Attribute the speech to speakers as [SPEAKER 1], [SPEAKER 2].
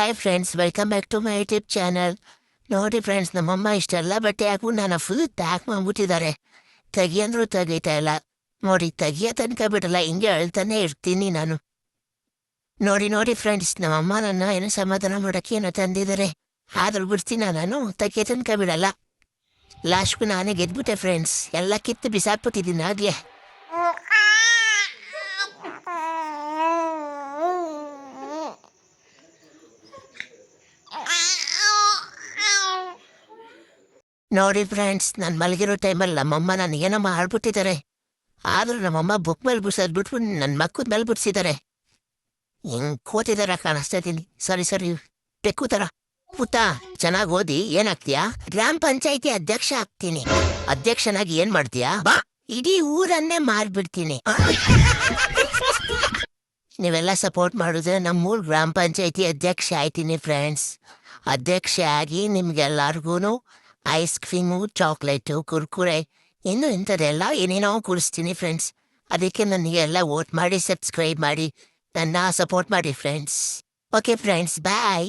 [SPEAKER 1] Hi friends, welcome back to my YouTube channel. ನೋಡಿ friends, ನಮ್ಮಮ್ಮ ಇಷ್ಟೆಲ್ಲ ಬಟ್ಟೆ ಹಾಕು ನಾನು ಫುಲ್ ಪ್ಯಾಕ್ ಮಾಡ್ಬಿಟ್ಟಿದ್ದಾರೆ. ತೆಗಿಯಂದ್ರೂ ತೆಗೀತಾ ಇಲ್ಲ. ನೋಡಿ, ತೆಗಿಯೋ ತನಕ ಬಿಡಲ್ಲ, ಹಿಂಗೆ ಅಳ್ತಾನೆ ಇರ್ತೀನಿ ನಾನು. ನೋಡಿ ಫ್ರೆಂಡ್ಸ್, ನಮ್ಮಮ್ಮ ನನ್ನ ಏನೋ ಸಮಾಧಾನ ಮಾಡೋಕ್ಕೆ ಏನೋ ತಂದಿದ್ದಾರೆ. ಆದ್ರೂ ಬಿಡ್ತೀನ ನಾನು, ತೆಗಿಯೋ ತನಕ ಬಿಡಲ್ಲ. ಲಾಸ್ಟ್ಗೂ ನಾನೇ ಗೆದ್ಬಿಟ್ಟೆ ಫ್ರೆಂಡ್ಸ್, ಎಲ್ಲ ಕಿತ್ತು ಬಿಸಾಕ್ಬಿಟ್ಟಿದ್ದೀನಿ ಆಗ್ಲೇ. ನೋಡಿ ಫ್ರೆಂಡ್ಸ್, ನಾನು ಮಲಗಿರೋ ಟೈಮಲ್ಲಿ ನಮ್ಮಮ್ಮ ನನಗೇನೋ ಮಾಡ್ಬಿಟ್ಟಿದ್ದಾರೆ. ಆದರೂ ನಮ್ಮಮ್ಮ ಬುಕ್ ಮೇಲೆ ಬಿಡ್ಸೋದು ಬಿಟ್ಬಿಟ್ಟು ನನ್ನ ಮಕ್ಕದ ಮೇಲೆ ಬಿಡಿಸಿದ್ದಾರೆ. ಹಿಂಗೆ ಕೂತಿದಾರ ಕಾಣಿಸ್ತಾ ಇದ್ದೀನಿ. ಸರಿ ಬೆಕ್ಕು ಥರ. ಪುಟ್ಟ, ಚೆನ್ನಾಗಿ ಓದಿ ಏನಾಗ್ತೀಯಾ? ಗ್ರಾಮ ಪಂಚಾಯಿತಿ ಅಧ್ಯಕ್ಷ ಆಗ್ತೀನಿ. ಅಧ್ಯಕ್ಷನಾಗಿ ಏನ್ ಮಾಡ್ತೀಯಾ? ಬಾ, ಇಡೀ ಊರನ್ನೇ ಮಾರ್ಬಿಡ್ತೀನಿ. ನೀವೆಲ್ಲ ಸಪೋರ್ಟ್ ಮಾಡಿದ್ರೆ ನಮ್ಮೂರು ಗ್ರಾಮ ಪಂಚಾಯಿತಿ ಅಧ್ಯಕ್ಷ ಆಯ್ತೀನಿ ಫ್ರೆಂಡ್ಸ್. ಅಧ್ಯಕ್ಷ ಆಗಿ ನಿಮ್ಗೆಲ್ಲರಿಗೂ ಐಸ್ ಕ್ರೀಮು, ಚಾಕ್ಲೇಟು, ಕುರ್ಕುರೆ, ಇನ್ನು ಇಂಥದ್ದೆಲ್ಲ ಏನೇನೋ ಕುಡಿಸ್ತೀನಿ ಫ್ರೆಂಡ್ಸ್. ಅದಕ್ಕೆ ನನಗೆಲ್ಲ ವೋಟ್ ಮಾಡಿ, ಸಬ್ಸ್ಕ್ರೈಬ್ ಮಾಡಿ, ನನ್ನ ಸಪೋರ್ಟ್ ಮಾಡಿ ಫ್ರೆಂಡ್ಸ್. ಓಕೆ ಫ್ರೆಂಡ್ಸ್, ಬಾಯ್.